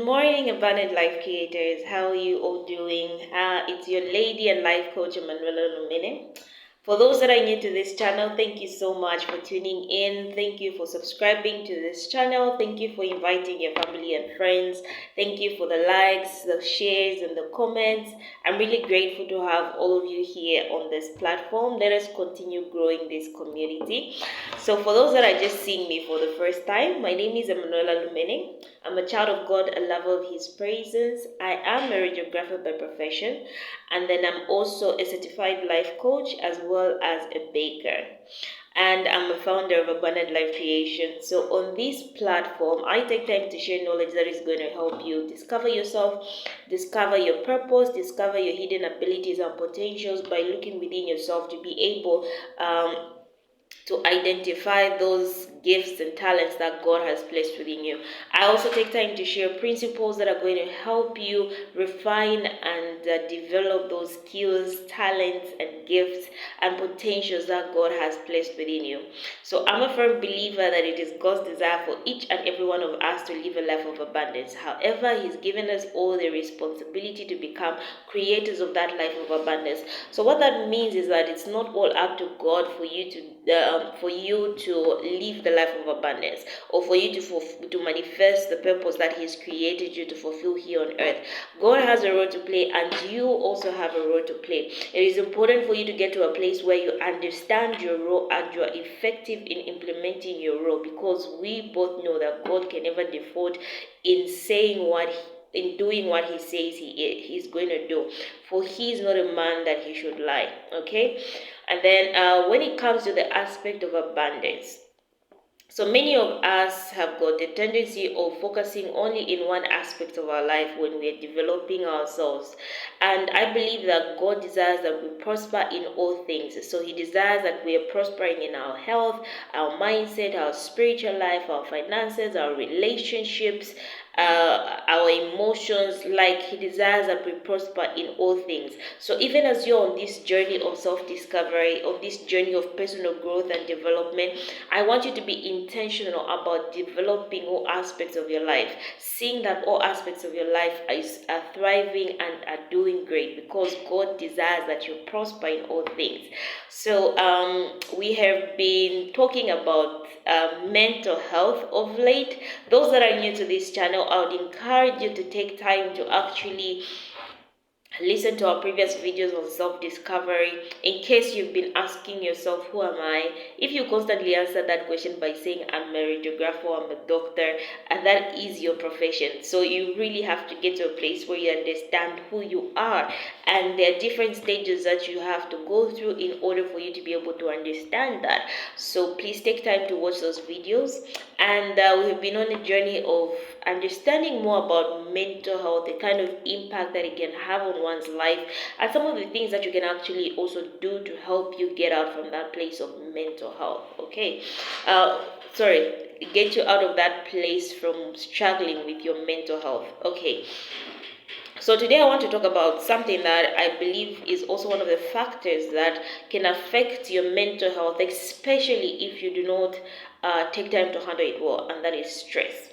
Good morning, abundant life creators. How are you all doing? It's your lady and life coach, Emanuela Lumine. For those that are new to this channel, thank you so much for tuning in. Thank you for subscribing to this channel. Thank you for inviting your family and friends. Thank you for the likes, the shares, and the comments. I'm really grateful to have all of you here on this platform. Let us continue growing this community. So for those that are just seeing me for the first time, my name is Emanuela Lumine. I'm a child of God, a lover of His praises. I am a radiographer by profession, and then I'm also a certified life coach as well as a baker. And I'm a founder of Abundant Life Creation. So on this platform, I take time to share knowledge that is going to help you discover yourself, discover your purpose, discover your hidden abilities and potentials by looking within yourself to be able to identify those gifts and talents that God has placed within you. I also take time to share principles that are going to help you refine and develop those skills, talents, and gifts and potentials that God has placed within you. So I'm a firm believer that it is God's desire for each and every one of us to live a life of abundance. However, He's given us all the responsibility to become creators of that life of abundance. So what that means is that it's not all up to God for you to live the life of abundance, or for you to manifest the purpose that He's created you to fulfill here on earth. God has a role to play, and you also have a role to play. It is important for you to get to a place where you understand your role and you are effective in implementing your role, because we both know that God can never default in doing what He says he's going to do, for He is not a man that He should lie. Okay. And then when it comes to the aspect of abundance, so many of us have got the tendency of focusing only in one aspect of our life when we are developing ourselves. And I believe that God desires that we prosper in all things. So He desires that we are prospering in our health, our mindset, our spiritual life, our finances, our relationships, our emotions. Like, He desires that we prosper in all things. So even as you're on this journey of self-discovery, on this journey of personal growth and development, I want you to be intentional about developing all aspects of your life, seeing that all aspects of your life are thriving and are doing great, because God desires that you prosper in all things. So we have been talking about mental health of late. Those that are new to this channel, I would encourage you to take time to actually listen to our previous videos on self-discovery, in case you've been asking yourself, who am I? If you constantly answer that question by saying, I'm a radiographer, I'm a doctor, and that is your profession. So you really have to get to a place where you understand who you are, and there are different stages that you have to go through in order for you to be able to understand that. So please take time to watch those videos. And we have been on a journey of understanding more about mental health, the kind of impact that it can have on one's life, and some of the things that you can actually also do to help you get out from that place of mental health. Okay, sorry, get you out of that place from struggling with your mental health. Okay. So today I want to talk about something that I believe is also one of the factors that can affect your mental health, especially if you do not take time to handle it well, and that is stress.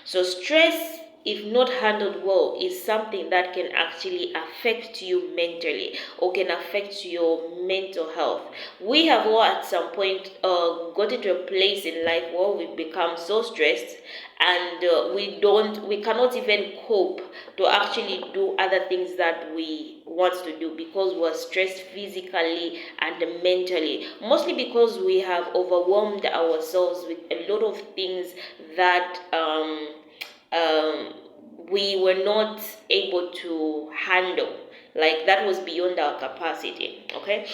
So stress, if not handled well, is something that can actually affect you mentally, or can affect your mental health. We have all at some point got into a place in life where we've become so stressed, and we cannot even cope to actually do other things that we want to do, because we're stressed physically and mentally, mostly because we have overwhelmed ourselves with a lot of things that um, we were not able to handle. Like, that was beyond our capacity. Okay.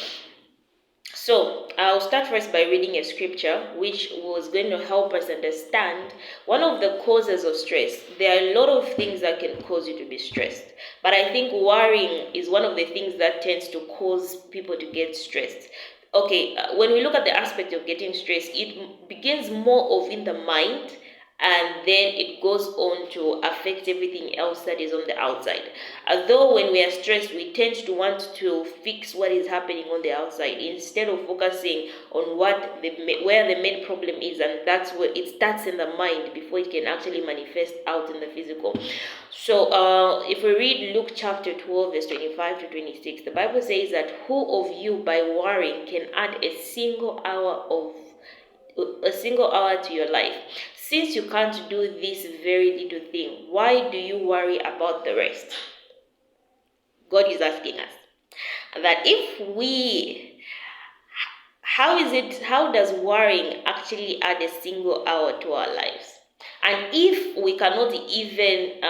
So I'll start first by reading a scripture which was going to help us understand one of the causes of stress. There are a lot of things that can cause you to be stressed, but I think worrying is one of the things that tends to cause people to get stressed. Okay, when we look at the aspect of getting stressed, it begins more of in the mind, and then it goes on to affect everything else that is on the outside. Although when we are stressed, we tend to want to fix what is happening on the outside instead of focusing on where the main problem is, and that's where it starts in the mind before it can actually manifest out in the physical. So if we read Luke chapter 12 verse 25 to 26, the Bible says that who of you by worrying can add a single hour to your life? Since you can't do this very little thing, why do you worry about the rest? God is asking us that how does worrying actually add a single hour to our lives? And if we cannot even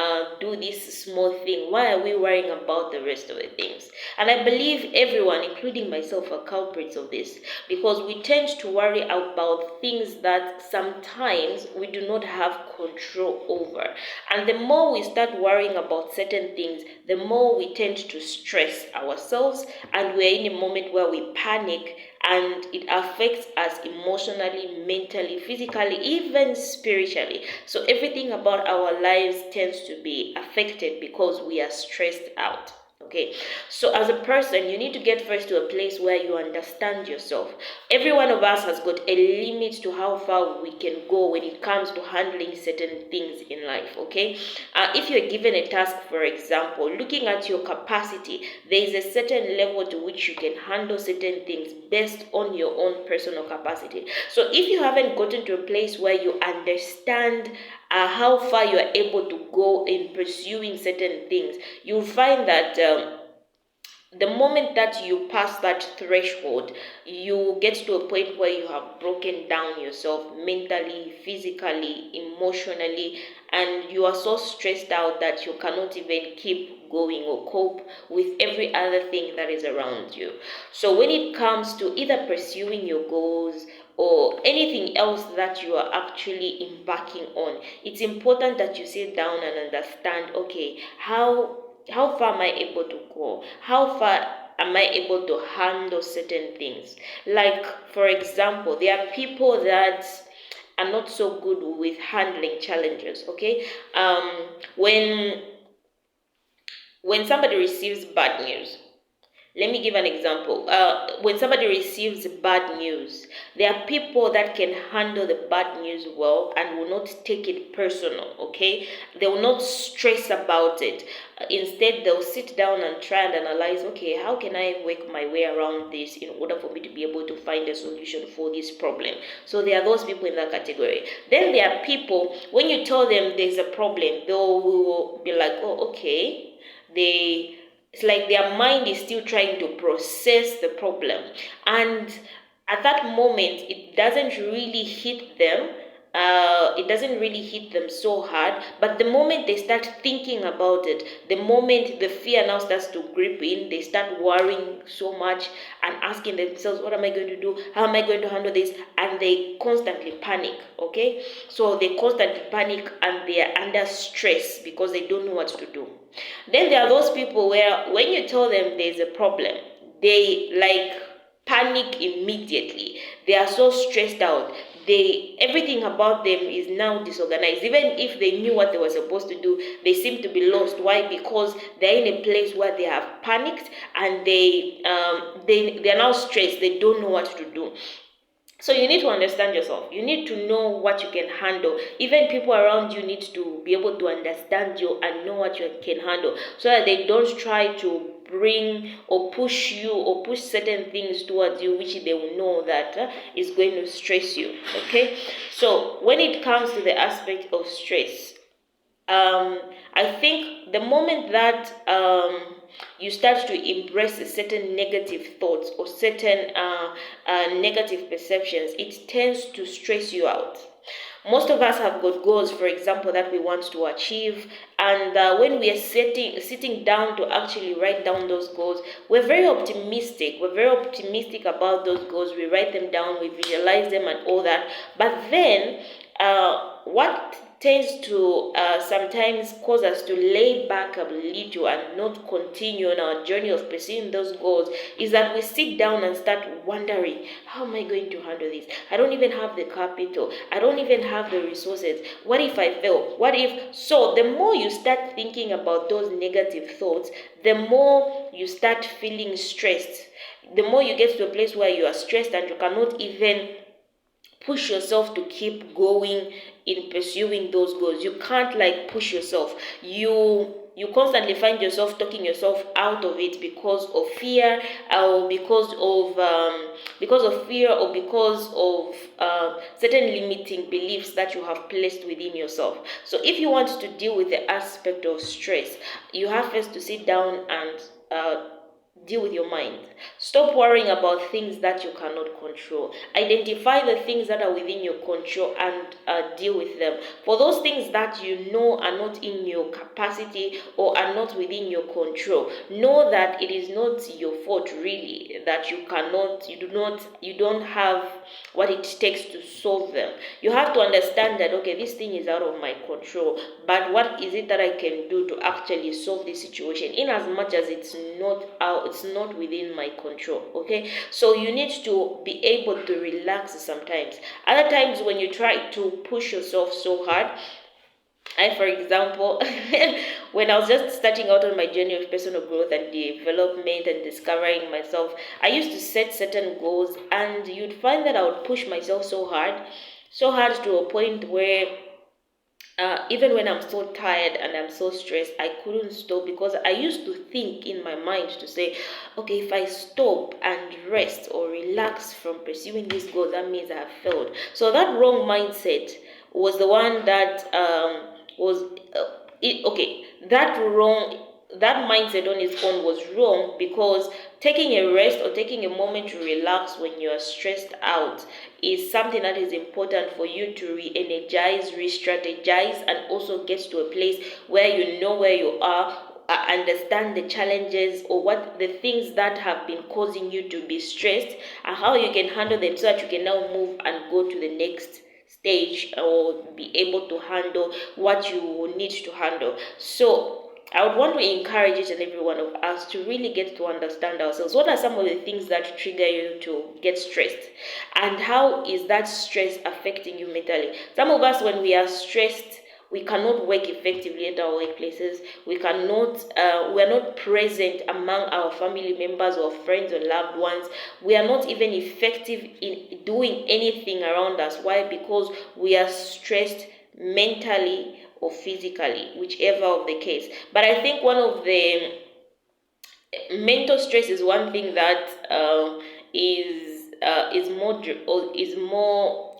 do this small thing, why are we worrying about the rest of the things? And I believe everyone, including myself, are culprits of this, because we tend to worry about things that sometimes we do not have control over. And the more we start worrying about certain things, the more we tend to stress ourselves, and we're in a moment where we panic, and it affects us emotionally, mentally, physically, even spiritually. So everything about our lives tends to be affected because we are stressed out. Okay, so as a person, you need to get first to a place where you understand yourself. Every one of us has got a limit to how far we can go when it comes to handling certain things in life. Okay, if you're given a task, for example, looking at your capacity, there is a certain level to which you can handle certain things based on your own personal capacity. So if you haven't gotten to a place where you understand how far you are able to go in pursuing certain things, you'll find that the moment that you pass that threshold, you get to a point where you have broken down yourself mentally, physically, emotionally, and you are so stressed out that you cannot even keep going or cope with every other thing that is around you. So when it comes to either pursuing your goals or anything else that you are actually embarking on, it's important that you sit down and understand, okay, how far am I able to go? How far am I able to handle certain things? Like, for example, there are people that are not so good with handling challenges. Okay, when somebody receives bad news, let me give an example. When somebody receives bad news, there are people that can handle the bad news well and will not take it personal, okay? They will not stress about it. Instead, they'll sit down and try and analyze, okay, how can I work my way around this in order for me to be able to find a solution for this problem? So there are those people in that category. Then there are people, when you tell them there's a problem, they will be like, oh, okay. It's like their mind is still trying to process the problem, and at that moment it doesn't really hit them. It doesn't really hit them so hard, but the moment they start thinking about it, the moment the fear now starts to grip in, they start worrying so much and asking themselves, what am I going to do? How am I going to handle this? And they constantly panic. Okay, so they constantly panic and they are under stress because they don't know what to do. Then there are those people where when you tell them there's a problem, they like panic immediately. They are so stressed out. Everything about them is now disorganized. Even if they knew what they were supposed to do, they seem to be lost. Why? Because they're in a place where they have panicked and they are now stressed. They don't know what to do. So you need to understand yourself. You need to know what you can handle. Even people around you need to be able to understand you and know what you can handle, so that they don't try to bring or push you or push certain things towards you which they will know that is going to stress you. Okay, so when it comes to the aspect of stress, I think the moment that you start to embrace certain negative thoughts or certain negative perceptions, it tends to stress you out. Most of us have got goals, for example, that we want to achieve, and when we are sitting down to actually write down those goals, we're very optimistic. We're very optimistic about those goals. We write them down, we visualize them, and all that. But then, what tends to sometimes cause us to lay back a little and not continue on our journey of pursuing those goals is that we sit down and start wondering, how am I going to handle this? I don't even have the capital. I don't even have the resources. What if I fail? What if? So the more you start thinking about those negative thoughts, the more you start feeling stressed. The more you get to a place where you are stressed and you cannot even push yourself to keep going in pursuing those goals. You can't like push yourself. You constantly find yourself talking yourself out of it because of fear, or because of fear, or because of certain limiting beliefs that you have placed within yourself. So if you want to deal with the aspect of stress, you have first to sit down and deal with your mind. Stop worrying about things that you cannot control. Identify the things that are within your control and deal with them. For those things that you know are not in your capacity or are not within your control, know that it is not your fault really, that you don't have what it takes to solve them. You have to understand that, okay, this thing is out of my control, but what is it that I can do to actually solve this situation, in as much as it's not within my control. Okay, so you need to be able to relax sometimes. Other times when you try to push yourself so hard, for example, when I was just starting out on my journey of personal growth and development and discovering myself, I used to set certain goals, and you'd find that I would push myself so hard to a point where even when I'm so tired and I'm so stressed, I couldn't stop, because I used to think in my mind to say, okay, if I stop and rest or relax from pursuing this goal, that means I have failed. So that wrong mindset was the one that was okay. That mindset on its own was wrong, because taking a rest or taking a moment to relax when you are stressed out is something that is important for you to re-energize, re-strategize, and also get to a place where you know where you are, understand the challenges or what the things that have been causing you to be stressed, and how you can handle them so that you can now move and go to the next stage, or be able to handle what you need to handle. So I would want to encourage each and every one of us to really get to understand ourselves. What are some of the things that trigger you to get stressed? And how is that stress affecting you mentally? Some of us, when we are stressed, we cannot work effectively at our workplaces. We are not present among our family members or friends or loved ones. We are not even effective in doing anything around us. Why? Because we are stressed mentally or physically, whichever of the case. But I think one of the mental stress is one thing that is more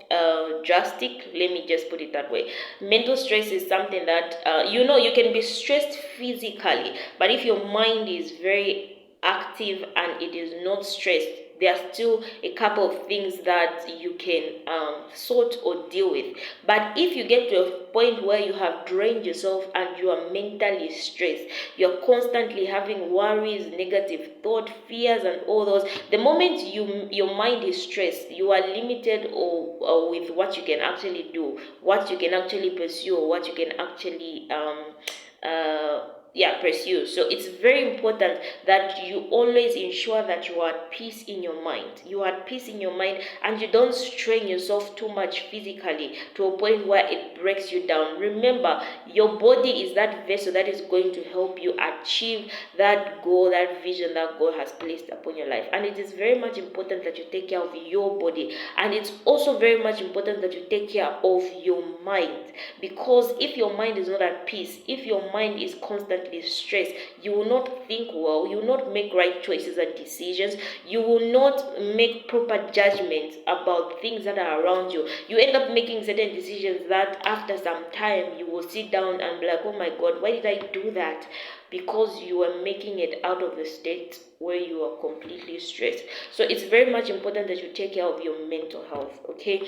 drastic. Let me just put it that way. Mental stress is something that you can be stressed physically, but if your mind is very active and it is not stressed, there are still a couple of things that you can sort or deal with. But if you get to a point where you have drained yourself and you are mentally stressed, you're constantly having worries, negative thought, fears, and all those, the moment your mind is stressed, you are limited or with what you can actually do, what you can actually pursue, or what you can actually pursue. So it's very important that you always ensure that you are at peace in your mind. You are at peace in your mind, and you don't strain yourself too much physically to a point where it breaks you down. Remember, your body is that vessel that is going to help you achieve that goal, that vision that God has placed upon your life. And it is very much important that you take care of your body, and it's also very much important that you take care of your mind, because if your mind is not at peace, if your mind is constantly stressed, you will not think well, you will not make right choices and decisions, you will not make proper judgments about things that are around you. You end up making certain decisions that after some time you will sit down and be like, oh my God, why did I do that? Because you are making it out of the state where you are completely stressed. So it's very much important that you take care of your mental health. Okay,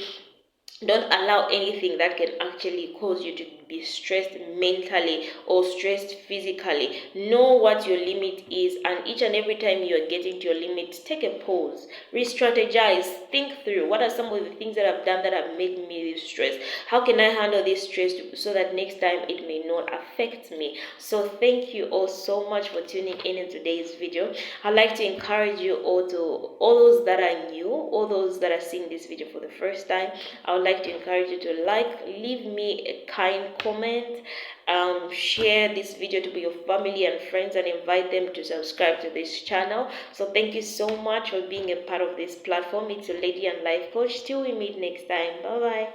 Don't allow anything that can actually cause you to be stressed mentally or stressed physically. Know what your limit is, and each and every time you are getting to your limit, take a pause, re-strategize, think through what are some of the things that I've done that have made me stressed. How can I handle this stress so that next time it may not affect me? So thank you all so much for tuning in today's video. I'd like to encourage you all to, all those that are new, all those that are seeing this video for the first time, I would like to encourage you to leave me a kind comment, share this video to your family and friends, and invite them to subscribe to this channel. So thank you so much for being a part of this platform. It's your lady and life coach. Till we meet next time. Bye bye.